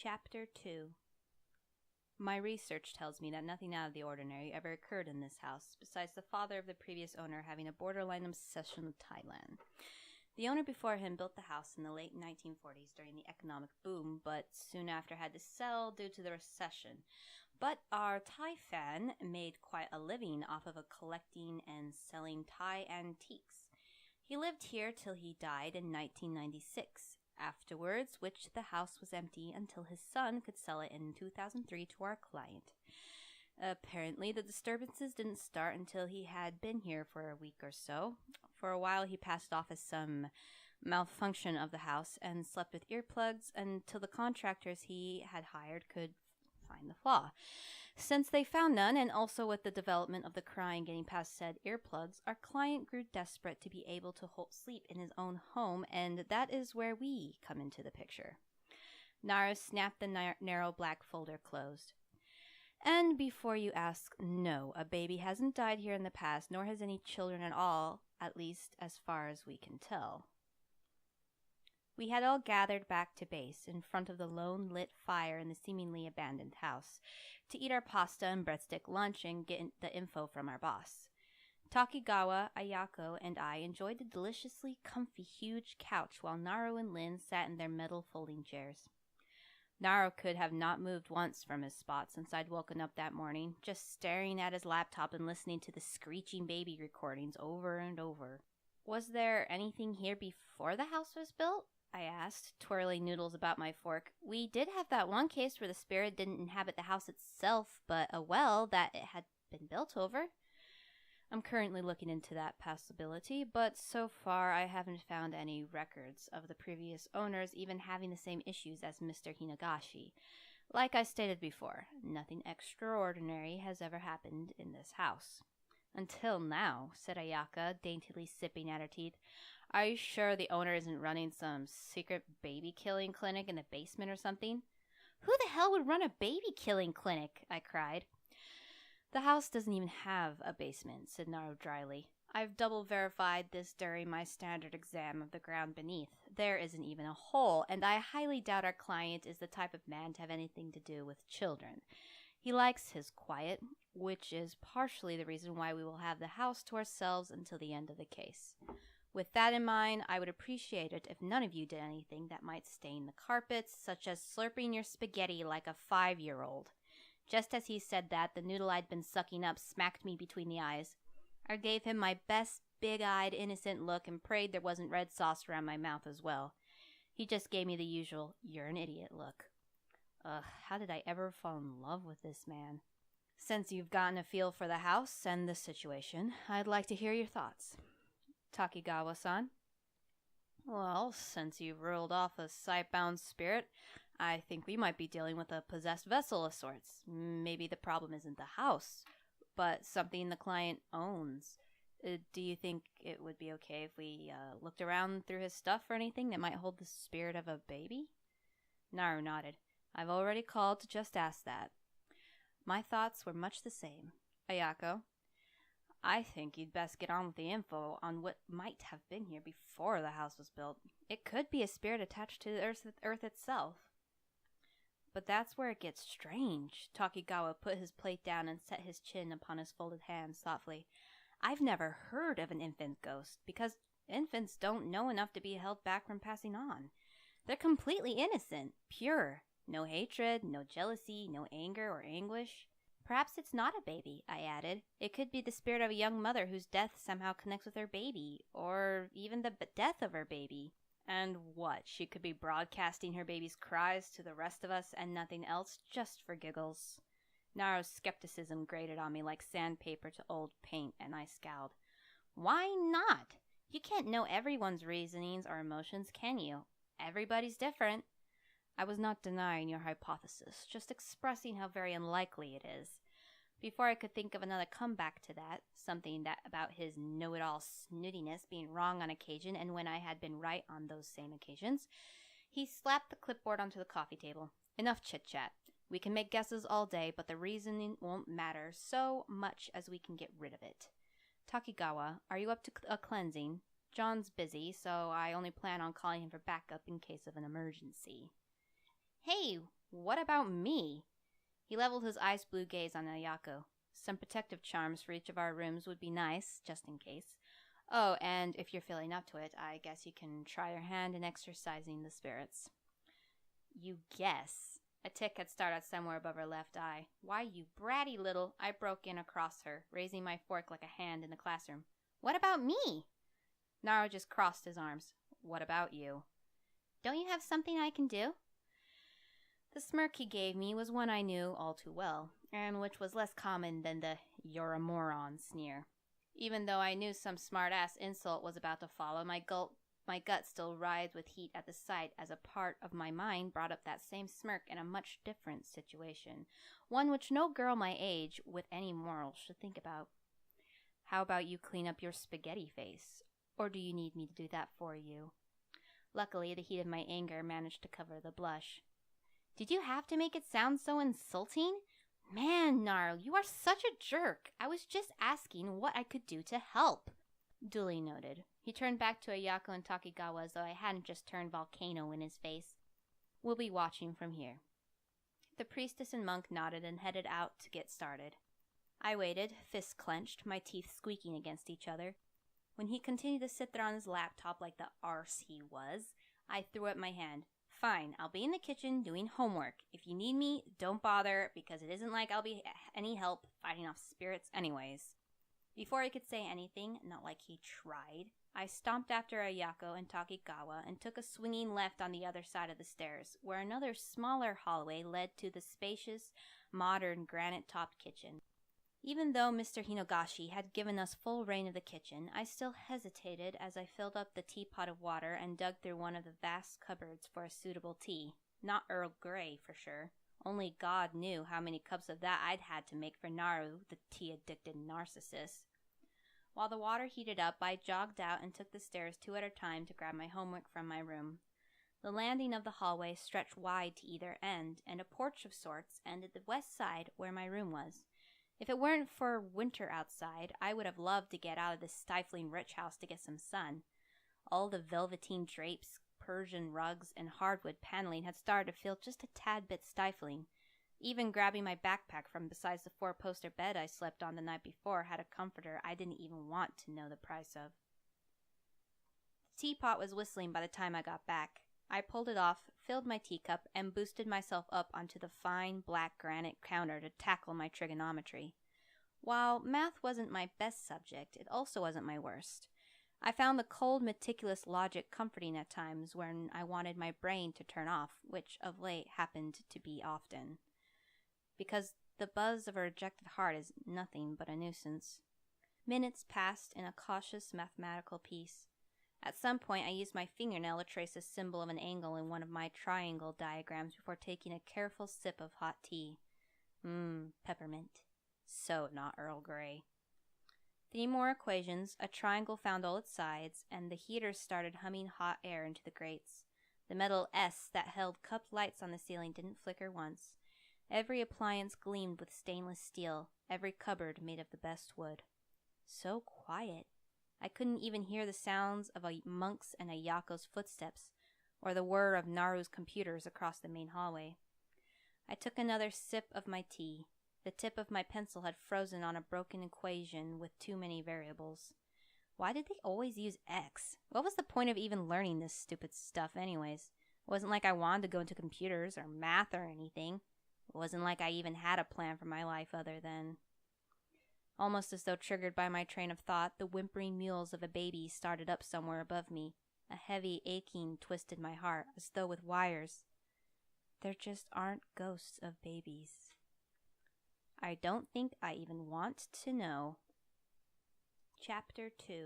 Chapter 2. My research tells me that nothing out of the ordinary ever occurred in this house, besides the father of the previous owner having a borderline obsession with Thailand. The owner before him built the house in the late 1940s during the economic boom, but soon after had to sell due to the recession. But our Thai fan made quite a living off of collecting and selling Thai antiques. He lived here till he died in 1996. Afterwards, which the house was empty until his son could sell it in 2003 to our client. Apparently, the disturbances didn't start until he had been here for a week or so. For a while, he passed off as some malfunction of the house and slept with earplugs until the contractors he had hired could find the flaw. Since they found none, and also with the development of the crying getting past said earplugs, our client grew desperate to be able to sleep in his own home, and that is where we come into the picture. Naru snapped the narrow black folder closed. And before you ask, no, a baby hasn't died here in the past, nor has any children at all, at least as far as we can tell. We had all gathered back to base in front of the lone lit fire in the seemingly abandoned house to eat our pasta and breadstick lunch and get the info from our boss. Takigawa, Ayako, and I enjoyed the deliciously comfy huge couch while Naru and Lin sat in their metal folding chairs. Naru could have not moved once from his spot since I'd woken up that morning, just staring at his laptop and listening to the screeching baby recordings over and over. Was there anything here before the house was built? I asked, twirling noodles about my fork. We did have that one case where the spirit didn't inhabit the house itself, but a well that it had been built over. I'm currently looking into that possibility, but so far I haven't found any records of the previous owners even having the same issues as Mr. Hinagashi. Like I stated before, nothing extraordinary has ever happened in this house. Until now, said Ayaka, daintily sipping at her teeth. Are you sure the owner isn't running some secret baby-killing clinic in the basement or something? Who the hell would run a baby-killing clinic? I cried. The house doesn't even have a basement, said Naru dryly. I've double-verified this during my standard exam of the ground beneath. There isn't even a hole, and I highly doubt our client is the type of man to have anything to do with children. He likes his quiet, which is partially the reason why we will have the house to ourselves until the end of the case. With that in mind, I would appreciate it if none of you did anything that might stain the carpets, such as slurping your spaghetti like a 5-year-old. Just as he said that, the noodle I'd been sucking up smacked me between the eyes. I gave him my best big-eyed, innocent look and prayed there wasn't red sauce around my mouth as well. He just gave me the usual, you're an idiot look. Ugh, how did I ever fall in love with this man? Since you've gotten a feel for the house and the situation, I'd like to hear your thoughts. Takigawa-san? Well, since you've ruled off a sight-bound spirit, I think we might be dealing with a possessed vessel of sorts. Maybe the problem isn't the house, but something the client owns. Do you think it would be okay if we looked around through his stuff or anything that might hold the spirit of a baby? Naru nodded. I've already called to just ask that. My thoughts were much the same. Ayako? I think you'd best get on with the info on what might have been here before the house was built. It could be a spirit attached to the earth itself. But that's where it gets strange. Takigawa put his plate down and set his chin upon his folded hands thoughtfully. I've never heard of an infant ghost, because infants don't know enough to be held back from passing on. They're completely innocent, pure. No hatred, no jealousy, no anger or anguish. Perhaps it's not a baby, I added. It could be the spirit of a young mother whose death somehow connects with her baby, or even the death of her baby. And what, she could be broadcasting her baby's cries to the rest of us and nothing else, just for giggles. Naru's skepticism grated on me like sandpaper to old paint, and I scowled. Why not? You can't know everyone's reasonings or emotions, can you? Everybody's different. I was not denying your hypothesis, just expressing how very unlikely it is. Before I could think of another comeback to that, something that about his know-it-all snootiness being wrong on occasion and when I had been right on those same occasions, he slapped the clipboard onto the coffee table. Enough chit-chat. We can make guesses all day, but the reasoning won't matter so much as we can get rid of it. Takigawa, are you up to a cleansing? John's busy, so I only plan on calling him for backup in case of an emergency. Hey, What about me? He leveled his ice blue gaze on Ayako. Some protective charms for each of our rooms would be nice, just in case. Oh, and if you're feeling up to it, I guess you can try your hand in exorcising the spirits. You guess. A tick had started somewhere above her left eye. Why, you bratty little... I broke in across her, raising my fork like a hand in the classroom. What about me? Naru just crossed his arms. What about you? Don't you have something I can do? The smirk he gave me was one I knew all too well, and which was less common than the "you're a moron" sneer. Even though I knew some smart-ass insult was about to follow, my gut still writhed with heat at the sight, as a part of my mind brought up that same smirk in a much different situation, one which no girl my age with any morals should think about. How about you clean up your spaghetti face? Or do you need me to do that for you? Luckily, the heat of my anger managed to cover the blush. Did you have to make it sound so insulting? Man, Naru, you are such a jerk. I was just asking what I could do to help. Duly noted. He turned back to Ayako and Takigawa as though I hadn't just turned volcano in his face. We'll be watching from here. The priestess and monk nodded and headed out to get started. I waited, fists clenched, my teeth squeaking against each other. When he continued to sit there on his laptop like the arse he was, I threw up my hand. Fine, I'll be in the kitchen doing homework. If you need me, don't bother, because it isn't like I'll be any help fighting off spirits anyways. Before he could say anything, not like he tried, I stomped after Ayako and Takigawa and took a swinging left on the other side of the stairs, where another smaller hallway led to the spacious, modern granite-topped kitchen. Even though Mr. Hinogashi had given us full reign of the kitchen, I still hesitated as I filled up the teapot of water and dug through one of the vast cupboards for a suitable tea. Not Earl Grey, for sure. Only God knew how many cups of that I'd had to make for Naru, the tea-addicted narcissist. While the water heated up, I jogged out and took the stairs 2 at a time to grab my homework from my room. The landing of the hallway stretched wide to either end, and a porch of sorts ended the west side where my room was. If it weren't for winter outside, I would have loved to get out of this stifling rich house to get some sun. All the velveteen drapes, Persian rugs, and hardwood paneling had started to feel just a tad bit stifling. Even grabbing my backpack from beside the 4-poster bed I slept on the night before had a comforter I didn't even want to know the price of. The teapot was whistling by the time I got back. I pulled it off, filled my teacup, and boosted myself up onto the fine black granite counter to tackle my trigonometry. While math wasn't my best subject, it also wasn't my worst. I found the cold, meticulous logic comforting at times when I wanted my brain to turn off, which of late happened to be often. Because the buzz of a rejected heart is nothing but a nuisance. Minutes passed in a cautious mathematical peace. At some point, I used my fingernail to trace a symbol of an angle in one of my triangle diagrams before taking a careful sip of hot tea. Peppermint. So not Earl Grey. 3 more equations, a triangle found all its sides, and the heaters started humming hot air into the grates. The metal S that held cupped lights on the ceiling didn't flicker once. Every appliance gleamed with stainless steel, every cupboard made of the best wood. So quiet. I couldn't even hear the sounds of a monk's and Ayako's footsteps, or the whir of Naru's computers across the main hallway. I took another sip of my tea. The tip of my pencil had frozen on a broken equation with too many variables. Why did they always use X? What was the point of even learning this stupid stuff anyways? It wasn't like I wanted to go into computers or math or anything. It wasn't like I even had a plan for my life other than... Almost as though triggered by my train of thought, the whimpering mules of a baby started up somewhere above me. A heavy aching twisted my heart, as though with wires. There just aren't ghosts of babies. I don't think I even want to know. Chapter 2